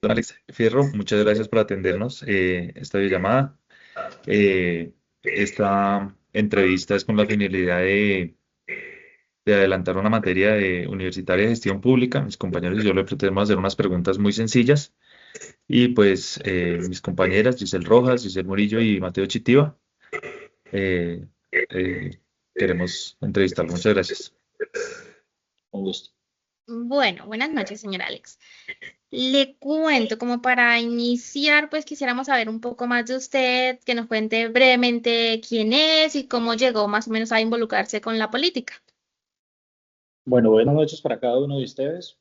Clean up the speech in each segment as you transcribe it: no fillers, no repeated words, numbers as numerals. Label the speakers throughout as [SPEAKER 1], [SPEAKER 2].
[SPEAKER 1] Don Alex Fierro, muchas gracias por atendernos esta videollamada. Esta entrevista es con la finalidad de adelantar una materia de universitaria de gestión pública. Mis compañeros y yo le pretendemos hacer unas preguntas muy sencillas y pues mis compañeras Giselle Rojas, Giselle Murillo y Mateo Chitiva eh, eh, queremos entrevistarlo. Muchas gracias.
[SPEAKER 2] Con gusto.
[SPEAKER 3] Bueno, buenas noches, señor Alex. Le cuento, como para iniciar, pues quisiéramos saber un poco más de usted, que nos cuente brevemente quién es y cómo llegó más o menos a involucrarse con la política.
[SPEAKER 2] Bueno, buenas noches para cada uno de ustedes.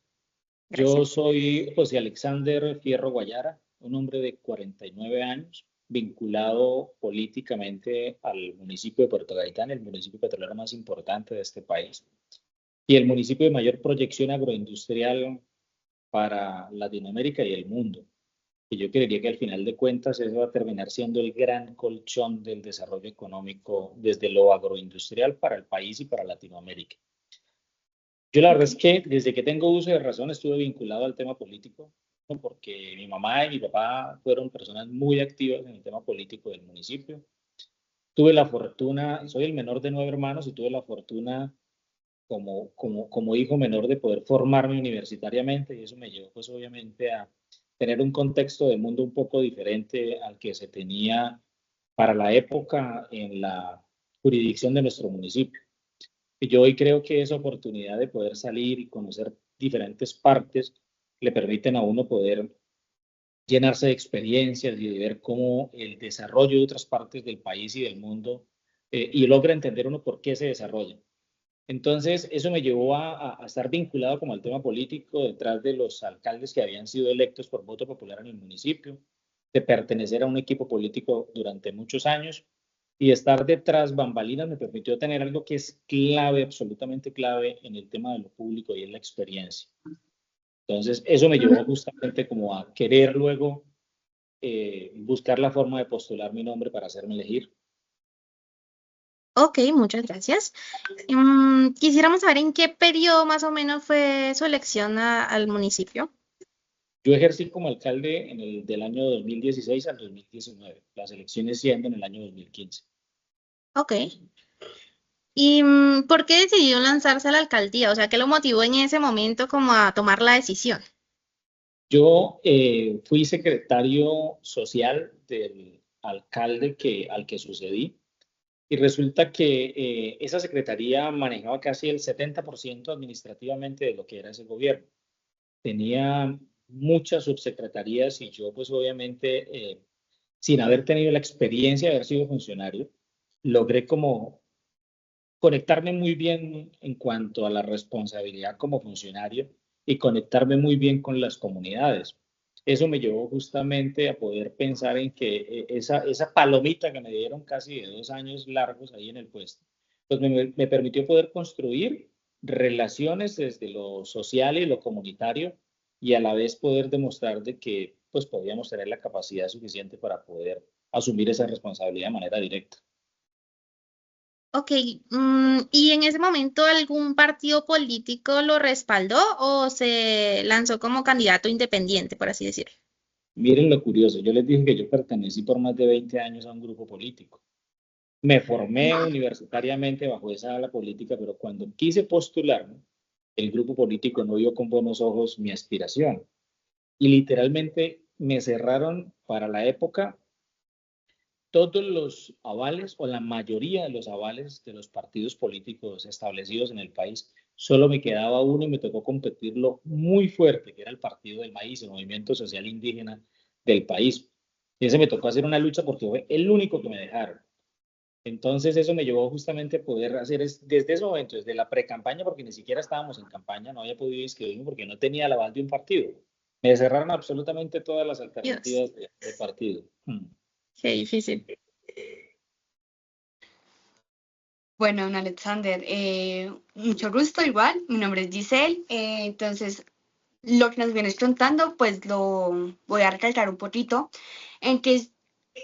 [SPEAKER 2] Yo
[SPEAKER 3] Gracias.
[SPEAKER 2] soy José Alexander Fierro Guayara, un hombre de 49 años, vinculado políticamente al municipio de Puerto Gaitán, el municipio petrolero más importante de este país, y el municipio de mayor proyección agroindustrial para Latinoamérica y el mundo. Y yo creería que al final de cuentas eso va a terminar siendo el gran colchón del desarrollo económico desde lo agroindustrial para el país y para Latinoamérica. Yo la verdad
[SPEAKER 3] Ok.
[SPEAKER 2] es que desde que tengo uso de razón estuve vinculado al tema político, ¿no? Porque mi mamá y mi papá fueron personas muy activas en el tema político del municipio. Tuve la fortuna, soy el menor de 9 hermanos y tuve la fortuna como hijo menor de poder formarme universitariamente y eso me llevó pues obviamente a tener un contexto de mundo un poco diferente al que se tenía para la época en la jurisdicción de nuestro municipio. Y yo hoy creo que esa oportunidad de poder salir y conocer diferentes partes le permiten a uno poder llenarse de experiencias y de ver cómo el desarrollo de otras partes del país y del mundo y logra entender uno por qué se desarrolla. Entonces, eso me llevó a estar vinculado como al tema político detrás de los alcaldes que habían sido electos por voto popular en el municipio, de pertenecer a un equipo político durante muchos años y estar detrás bambalinas me permitió tener algo que es clave, absolutamente clave en el tema de lo público y es la experiencia. Entonces, eso me llevó justamente como a querer luego buscar la forma de postular mi nombre para hacerme elegir.
[SPEAKER 3] Ok, muchas gracias. Quisiéramos saber en qué periodo más o menos fue su elección al municipio.
[SPEAKER 2] Yo ejercí como alcalde del año 2016 al 2019, las elecciones siendo en el año 2015.
[SPEAKER 3] Ok. ¿Y por qué decidió lanzarse a la alcaldía? O sea, ¿qué lo motivó en ese momento como a tomar la decisión?
[SPEAKER 2] Yo fui secretario social del alcalde al que sucedí y resulta que esa secretaría manejaba casi el 70% administrativamente de lo que era ese gobierno. Tenía muchas subsecretarías y yo pues obviamente sin haber tenido la experiencia de haber sido funcionario, logré como conectarme muy bien en cuanto a la responsabilidad como funcionario y conectarme muy bien con las comunidades. Eso me llevó justamente a poder pensar en que esa palomita que me dieron casi de 2 años largos ahí en el puesto, pues me permitió poder construir relaciones desde lo social y lo comunitario y a la vez poder demostrar de que pues podíamos tener la capacidad suficiente para poder asumir esa responsabilidad de manera directa.
[SPEAKER 3] Ok, ¿y en ese momento algún partido político lo respaldó o se lanzó como candidato independiente, por así decirlo?
[SPEAKER 2] Miren lo curioso, yo les dije que yo pertenecí por más de 20 años a un grupo político. Me formé universitariamente bajo esa ala política, pero cuando quise postularme, el grupo político no vio con buenos ojos mi aspiración y literalmente me cerraron para la época todos los avales o la mayoría de los avales de los partidos políticos establecidos en el país. Solo me quedaba uno y me tocó competirlo muy fuerte, que era el Partido del Maíz, el Movimiento Social Indígena del país. Y ese me tocó hacer una lucha porque fue el único que me dejaron. Entonces eso me llevó justamente a poder hacer desde ese momento, desde la pre-campaña, porque ni siquiera estábamos en campaña, no había podido inscribirme porque no tenía el aval de un partido. Me cerraron absolutamente todas las
[SPEAKER 3] Dios,
[SPEAKER 2] alternativas de partido.
[SPEAKER 3] qué difícil.
[SPEAKER 4] Bueno, don Alexander, mucho gusto igual, mi nombre es Giselle, entonces lo que nos vienes contando, pues lo voy a recalcar un poquito, en que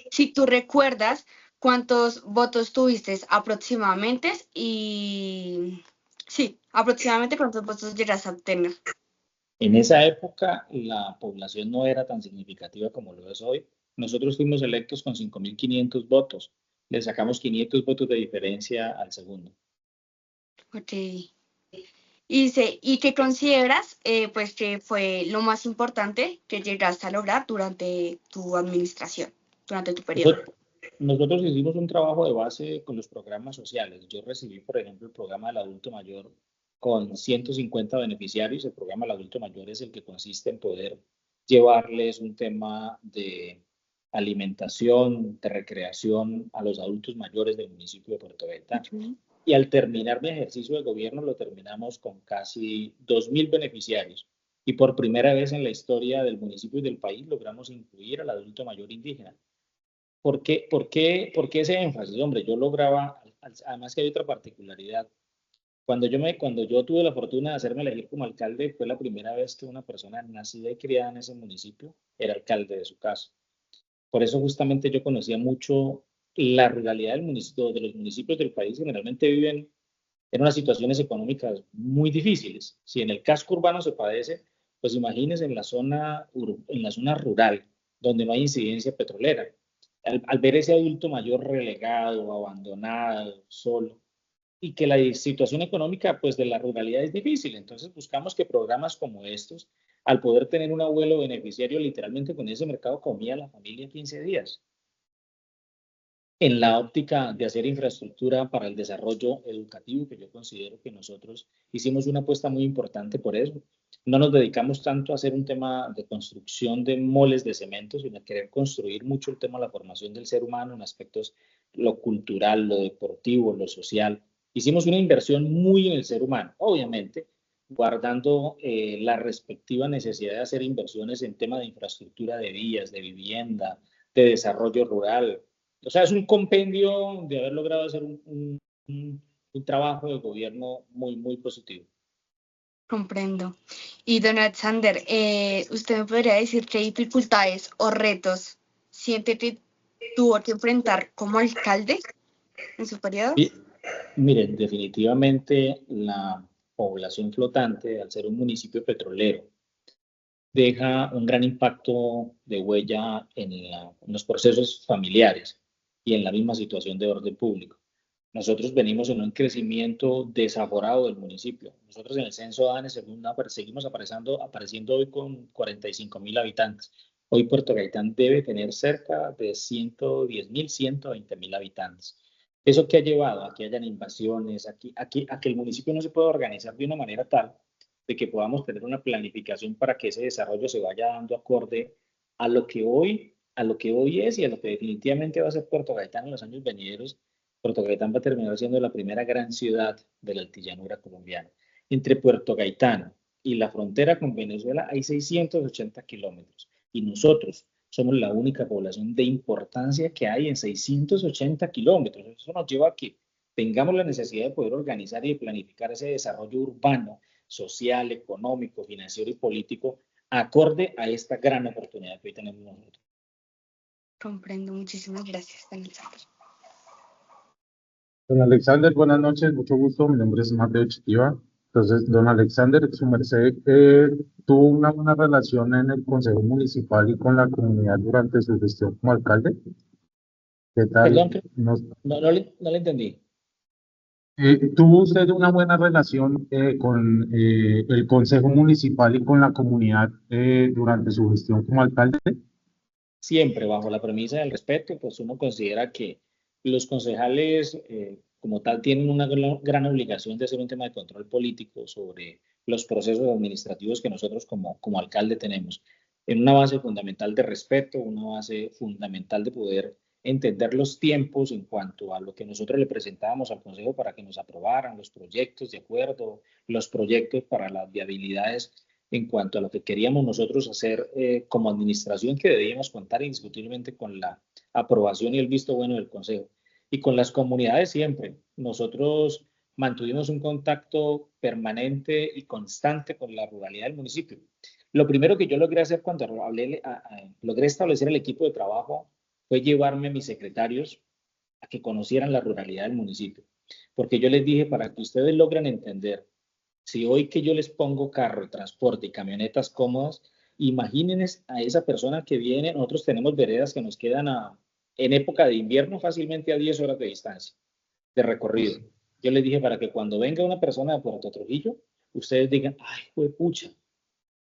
[SPEAKER 4] si tú recuerdas cuántos votos tuviste aproximadamente y sí, aproximadamente cuántos votos llegaste a obtener.
[SPEAKER 2] En esa época la población no era tan significativa como lo es hoy. Nosotros fuimos electos con 5.500 votos. Le sacamos 500 votos de diferencia al segundo.
[SPEAKER 4] Ok. ¿Y qué consideras pues que fue lo más importante que llegaste a lograr durante tu administración, durante tu periodo?
[SPEAKER 2] Nosotros hicimos un trabajo de base con los programas sociales. Yo recibí, por ejemplo, el programa del adulto mayor con 150 beneficiarios. El programa del adulto mayor es el que consiste en poder llevarles un tema de alimentación, de recreación a los adultos mayores del municipio de Puerto Gaitán. Y al terminar mi ejercicio de gobierno lo terminamos con casi 2.000 beneficiarios. Y por primera vez en la historia del municipio y del país logramos incluir al adulto mayor indígena. ¿Por qué ese énfasis? Hombre, yo lograba, además que hay otra particularidad. Cuando yo tuve la fortuna de hacerme elegir como alcalde, fue la primera vez que una persona nacida y criada en ese municipio era alcalde de su casa. Por eso justamente yo conocía mucho la ruralidad del municipio, de los municipios del país. Generalmente viven en unas situaciones económicas muy difíciles. Si en el casco urbano se padece, pues imagínense en la zona rural, donde no hay incidencia petrolera. Al ver ese adulto mayor relegado, abandonado, solo, y que la situación económica pues de la ruralidad es difícil. Entonces buscamos que programas como estos, al poder tener un abuelo beneficiario, literalmente con ese mercado comía la familia 15 días. En la óptica de hacer infraestructura para el desarrollo educativo, que yo considero que nosotros hicimos una apuesta muy importante por eso. No nos dedicamos tanto a hacer un tema de construcción de moles de cemento, sino a querer construir mucho el tema de la formación del ser humano en aspectos lo cultural, lo deportivo, lo social. Hicimos una inversión muy en el ser humano, obviamente, guardando la respectiva necesidad de hacer inversiones en tema de infraestructura de vías, de vivienda, de desarrollo rural. O sea, es un compendio de haber logrado hacer un trabajo de gobierno muy, muy positivo.
[SPEAKER 4] Comprendo. Y don Alexander, ¿usted me podría decir qué dificultades o retos siente que tuvo que enfrentar como alcalde en su periodo?
[SPEAKER 2] Y, miren, definitivamente la población flotante, al ser un municipio petrolero, deja un gran impacto de huella en los procesos familiares y en la misma situación de orden público. Nosotros venimos en un crecimiento desaforado del municipio. Nosotros en el censo DANE seguimos apareciendo hoy con 45.000 habitantes. Hoy Puerto Gaitán debe tener cerca de 110.000, 120.000 habitantes. ¿Eso qué ha llevado? A que hayan invasiones, a que el municipio no se pueda organizar de una manera tal de que podamos tener una planificación para que ese desarrollo se vaya dando acorde a lo que hoy es y a lo que definitivamente va a ser Puerto Gaitán en los años venideros. Puerto Gaitán va a terminar siendo la primera gran ciudad de la altillanura colombiana. Entre Puerto Gaitán y la frontera con Venezuela hay 680 kilómetros y nosotros somos la única población de importancia que hay en 680 kilómetros. Eso nos lleva a que tengamos la necesidad de poder organizar y de planificar ese desarrollo urbano, social, económico, financiero y político acorde a esta gran oportunidad que hoy tenemos nosotros.
[SPEAKER 4] Comprendo. Muchísimas gracias, don Alexander.
[SPEAKER 5] Don Alexander, buenas noches, mucho gusto. Mi nombre es Mateo Chitiva. Entonces, don Alexander, su merced tuvo una buena relación en el Consejo Municipal y con la comunidad durante su gestión como alcalde. ¿Qué tal?
[SPEAKER 2] Perdón, no le entendí.
[SPEAKER 5] ¿Tuvo usted una buena relación con el Consejo Municipal y con la comunidad durante su gestión como alcalde?
[SPEAKER 2] Siempre bajo la premisa del respeto, pues uno considera que los concejales como tal tienen una gran obligación de hacer un tema de control político sobre los procesos administrativos que nosotros como alcalde tenemos, en una base fundamental de respeto, una base fundamental de poder entender los tiempos en cuanto a lo que nosotros le presentábamos al Consejo para que nos aprobaran los proyectos de acuerdo, los proyectos para las viabilidades en cuanto a lo que queríamos nosotros hacer como administración, que debíamos contar indiscutiblemente con la aprobación y el visto bueno del Consejo. Y con las comunidades siempre. Nosotros mantuvimos un contacto permanente y constante con la ruralidad del municipio. Lo primero que yo logré hacer cuando logré establecer el equipo de trabajo fue llevarme a mis secretarios a que conocieran la ruralidad del municipio. Porque yo les dije, para que ustedes logren entender Si hoy que yo les pongo carro, transporte y camionetas cómodas, imagínense a esa persona que viene, nosotros tenemos veredas que nos quedan en época de invierno fácilmente a 10 horas de distancia de recorrido. Yo les dije para que cuando venga una persona de Puerto Trujillo, ustedes digan, ay, pucha,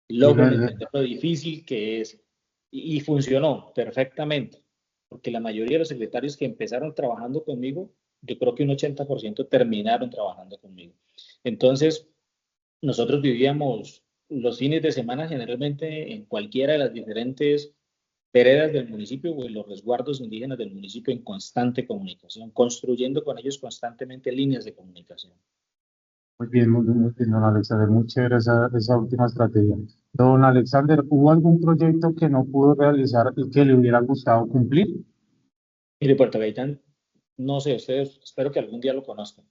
[SPEAKER 5] Y
[SPEAKER 2] logren entender lo difícil que es. Y funcionó perfectamente, porque la mayoría de los secretarios que empezaron trabajando conmigo, yo creo que un 80% terminaron trabajando conmigo. Entonces, nosotros vivíamos los fines de semana generalmente en cualquiera de las diferentes veredas del municipio o en los resguardos indígenas del municipio en constante comunicación, construyendo con ellos constantemente líneas de comunicación.
[SPEAKER 5] muy bien, muy bien, don Alexander, muy chévere esa última estrategia. Don Alexander, ¿hubo algún proyecto que no pudo realizar y que le hubiera gustado cumplir?
[SPEAKER 2] Mire, Puerto Gaitán, no sé, ustedes espero que algún día lo conozcan.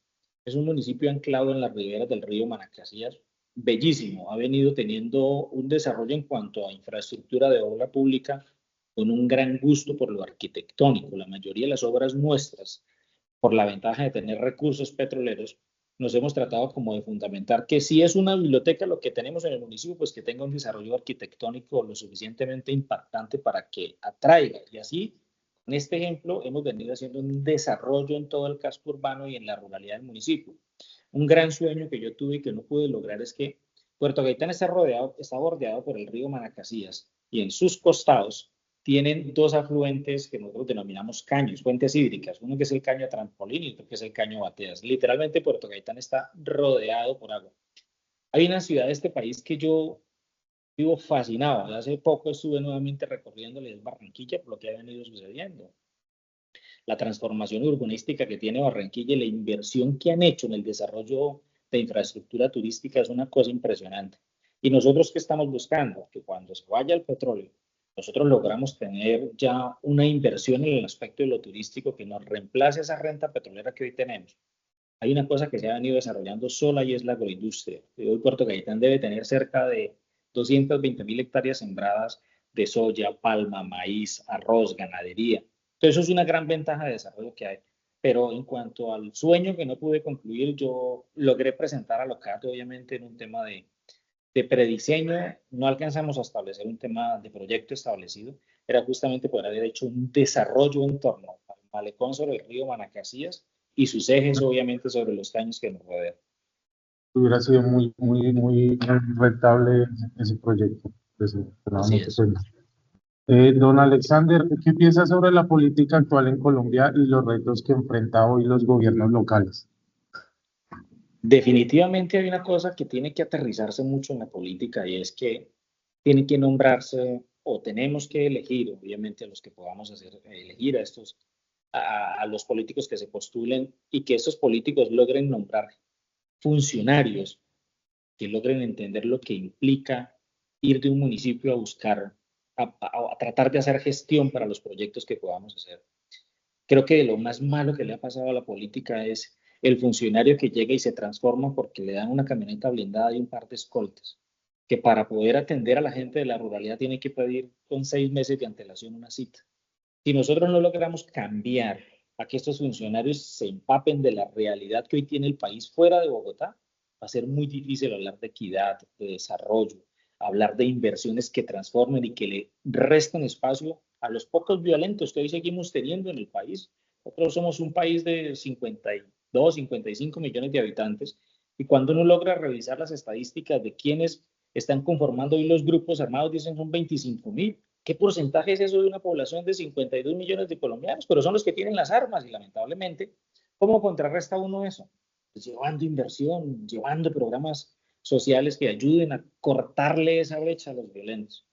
[SPEAKER 2] Es un municipio anclado en las riberas del río Manacasías, bellísimo, ha venido teniendo un desarrollo en cuanto a infraestructura de obra pública con un gran gusto por lo arquitectónico. La mayoría de las obras nuestras, por la ventaja de tener recursos petroleros, nos hemos tratado como de fundamentar que si es una biblioteca lo que tenemos en el municipio, pues que tenga un desarrollo arquitectónico lo suficientemente impactante para que atraiga. Y así, en este ejemplo, hemos venido haciendo un desarrollo en todo el casco urbano y en la ruralidad del municipio. Un gran sueño que yo tuve y que no pude lograr es que Puerto Gaitán está bordeado por el río Manacasías y en sus costados tienen dos afluentes que nosotros denominamos caños, fuentes hídricas, uno que es el caño Trampolín y otro que es el caño Bateas. Literalmente Puerto Gaitán está rodeado por agua. Hay una ciudad de este país que yo vivo fascinado. Hace poco estuve nuevamente recorriéndole, es Barranquilla, por lo que ha venido sucediendo. La transformación urbanística que tiene Barranquilla y la inversión que han hecho en el desarrollo de infraestructura turística es una cosa impresionante. Y nosotros, ¿qué estamos buscando? Que cuando se vaya el petróleo, nosotros logramos tener ya una inversión en el aspecto de lo turístico que nos reemplace esa renta petrolera que hoy tenemos. Hay una cosa que se ha venido desarrollando sola y es la agroindustria. Hoy Puerto Gaitán debe tener cerca de 220.000 hectáreas sembradas de soya, palma, maíz, arroz, ganadería. Entonces eso es una gran ventaja de desarrollo que hay. Pero en cuanto al sueño que no pude concluir, yo logré presentar a Locat, obviamente, en un tema de prediseño. No alcanzamos a establecer un tema de proyecto establecido. Era justamente poder haber hecho un desarrollo en torno al malecón sobre el río Manacasías y sus ejes, obviamente, sobre los caños que nos rodean.
[SPEAKER 5] Hubiera sido muy rentable ese proyecto.
[SPEAKER 2] Así es.
[SPEAKER 5] Don Alexander, ¿qué piensa sobre la política actual en Colombia y los retos que enfrenta hoy los gobiernos locales?
[SPEAKER 2] Definitivamente hay una cosa que tiene que aterrizarse mucho en la política y es que tiene que nombrarse o tenemos que elegir, obviamente, a los que podamos hacer, elegir a los políticos que se postulen y que estos políticos logren nombrar funcionarios que logren entender lo que implica ir de un municipio a buscar, a tratar de hacer gestión para los proyectos que podamos hacer. Creo que lo más malo que le ha pasado a la política es el funcionario que llega y se transforma porque le dan una camioneta blindada y un par de escoltas, que para poder atender a la gente de la ruralidad tiene que pedir con 6 meses de antelación una cita. Si nosotros no logramos cambiar a que estos funcionarios se empapen de la realidad que hoy tiene el país fuera de Bogotá, va a ser muy difícil hablar de equidad, de desarrollo, hablar de inversiones que transformen y que le resten espacio a los pocos violentos que hoy seguimos teniendo en el país. Nosotros somos un país de 52, 55 millones de habitantes y cuando uno logra revisar las estadísticas de quienes están conformando hoy los grupos armados, dicen son 25.000. ¿Qué porcentaje es eso de una población de 52 millones de colombianos? Pero son los que tienen las armas y lamentablemente, ¿cómo contrarresta uno eso? Pues llevando inversión, llevando programas sociales que ayuden a cortarle esa brecha a los violentos.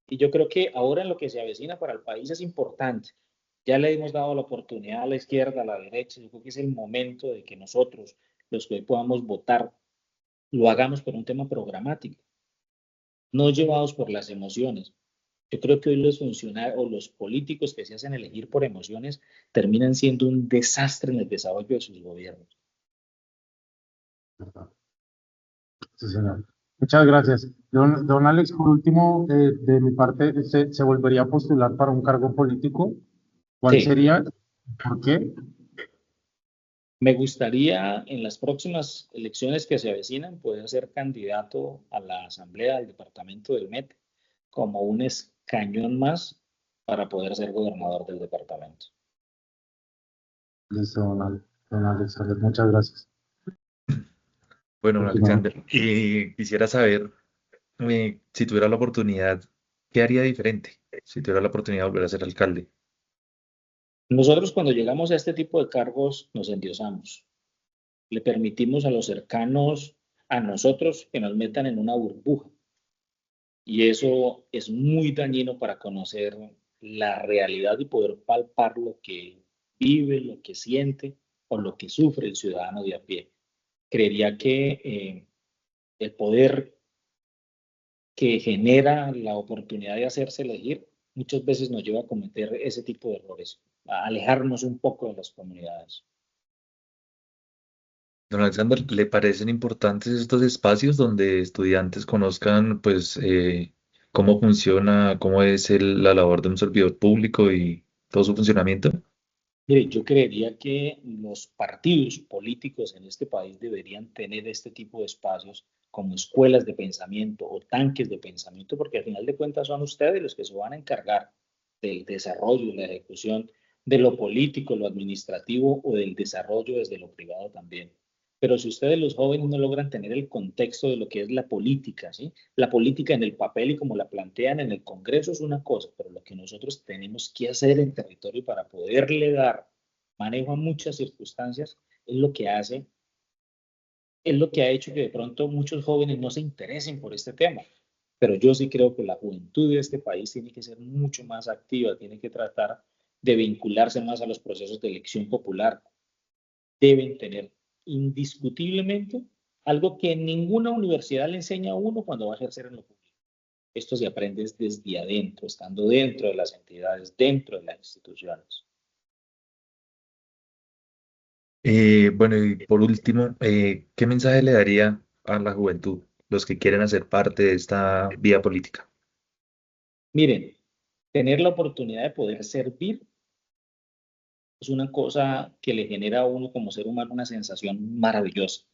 [SPEAKER 2] Y yo creo que ahora en lo que se avecina para el país es importante. Ya le hemos dado la oportunidad a la izquierda, a la derecha. Yo creo que es el momento de que nosotros, los que hoy podamos votar, lo hagamos por un tema programático, no llevados por las emociones. Yo creo que hoy los funcionarios o los políticos que se hacen elegir por emociones terminan siendo un desastre en el desarrollo de sus gobiernos.
[SPEAKER 5] Sí, señor. Muchas gracias. Don Alex, por último, de mi parte, ¿se volvería a postular para un cargo político? ¿Cuál
[SPEAKER 2] Sí,
[SPEAKER 5] sería? ¿Por qué?
[SPEAKER 2] Me gustaría en las próximas elecciones que se avecinan poder ser candidato a la asamblea del departamento del Meta como un escañón más para poder ser gobernador del departamento.
[SPEAKER 5] Listo, don Alexander, muchas gracias.
[SPEAKER 1] Bueno,
[SPEAKER 5] Continuamos.
[SPEAKER 1] Alexander, y quisiera saber si tuviera la oportunidad, ¿qué haría diferente? Si tuviera la oportunidad de volver a ser alcalde.
[SPEAKER 2] Nosotros cuando llegamos a este tipo de cargos nos endiosamos, le permitimos a los cercanos a nosotros que nos metan en una burbuja y eso es muy dañino para conocer la realidad y poder palpar lo que vive, lo que siente o lo que sufre el ciudadano de a pie. Creería que el poder que genera la oportunidad de hacerse elegir muchas veces nos lleva a cometer ese tipo de errores, a alejarnos un poco de las comunidades.
[SPEAKER 1] Don Alexander, ¿le parecen importantes estos espacios donde estudiantes conozcan, pues, cómo funciona, cómo es la labor de un servidor público y todo su funcionamiento?
[SPEAKER 2] Mire, yo creería que los partidos políticos en este país deberían tener este tipo de espacios como escuelas de pensamiento o tanques de pensamiento, porque al final de cuentas son ustedes los que se van a encargar del desarrollo, la ejecución de lo político, lo administrativo o del desarrollo desde lo privado también. Pero si ustedes los jóvenes no logran tener el contexto de lo que es la política, ¿sí? La política en el papel y como la plantean en el Congreso es una cosa, pero lo que nosotros tenemos que hacer en territorio para poderle dar manejo a muchas circunstancias es lo que hace, es lo que ha hecho que de pronto muchos jóvenes no se interesen por este tema. Pero yo sí creo que la juventud de este país tiene que ser mucho más activa, tiene que tratar de vincularse más a los procesos de elección popular. Deben tener indiscutiblemente algo que ninguna universidad le enseña a uno cuando va a ejercer en lo público. Esto se aprende desde adentro, estando dentro de las entidades, dentro de las instituciones.
[SPEAKER 1] Bueno, y por último, ¿qué mensaje le daría a la juventud, los que quieren hacer parte de esta vía política?
[SPEAKER 2] Miren, tener la oportunidad de poder servir es una cosa que le genera a uno como ser humano una sensación maravillosa.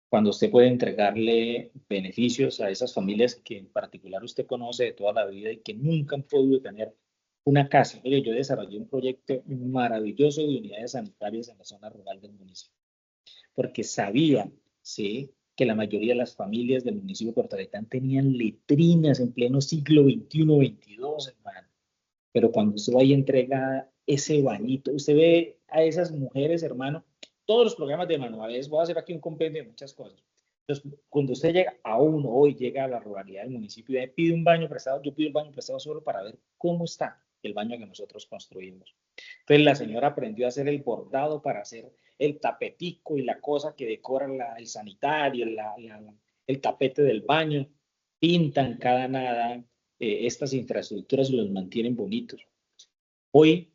[SPEAKER 2] Cuando usted puede entregarle beneficios a esas familias que en particular usted conoce de toda la vida y que nunca han podido tener una casa. Mire, yo desarrollé un proyecto maravilloso de unidades sanitarias en la zona rural del municipio, porque sabía, ¿sí?, que la mayoría de las familias del municipio de Puerto Gaitán tenían letrinas en pleno siglo XXI, XXII, hermano. Pero cuando usted va y entrega ese bañito, usted ve a esas mujeres, hermano, todos los programas de manuales, voy a hacer aquí un compendio de muchas cosas. Entonces, cuando usted llega a uno, hoy llega a la ruralidad del municipio y pide un baño prestado, yo pido el baño prestado solo para ver cómo está el baño que nosotros construimos. Entonces, la señora aprendió a hacer el bordado para hacer el tapetico y la cosa que decora el sanitario, el tapete del baño, pintan cada nada, estas infraestructuras y los mantienen bonitos. Hoy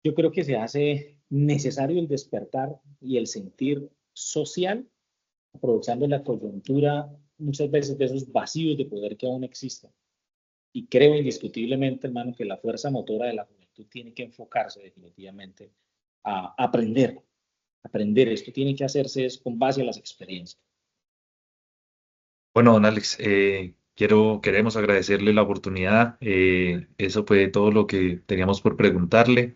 [SPEAKER 2] yo creo que se hace necesario el despertar y el sentir social, aprovechando la coyuntura muchas veces de esos vacíos de poder que aún existen. Y creo indiscutiblemente, hermano, que la fuerza motora de la juventud tiene que enfocarse definitivamente a aprender. Aprender esto tiene que hacerse es con base a las experiencias.
[SPEAKER 1] Bueno, don Alex, queremos agradecerle la oportunidad. Eso fue todo lo que teníamos por preguntarle.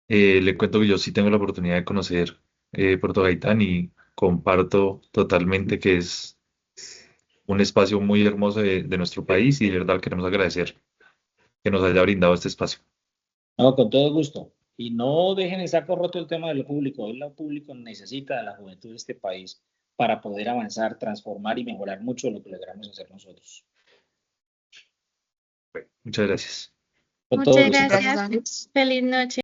[SPEAKER 1] Le cuento que yo sí tengo la oportunidad de conocer Puerto Gaitán y comparto totalmente que es un espacio muy hermoso de nuestro país y de verdad queremos agradecer que nos haya brindado este espacio.
[SPEAKER 2] No, con todo gusto. Y no dejen en saco roto el tema de lo público. Hoy lo público necesita de la juventud de este país para poder avanzar, transformar y mejorar mucho lo que logramos hacer nosotros.
[SPEAKER 1] Muchas gracias.
[SPEAKER 2] Con todo
[SPEAKER 3] Muchas
[SPEAKER 2] gusto.
[SPEAKER 4] Gracias,
[SPEAKER 3] gracias.
[SPEAKER 4] Alex.
[SPEAKER 3] Feliz noche.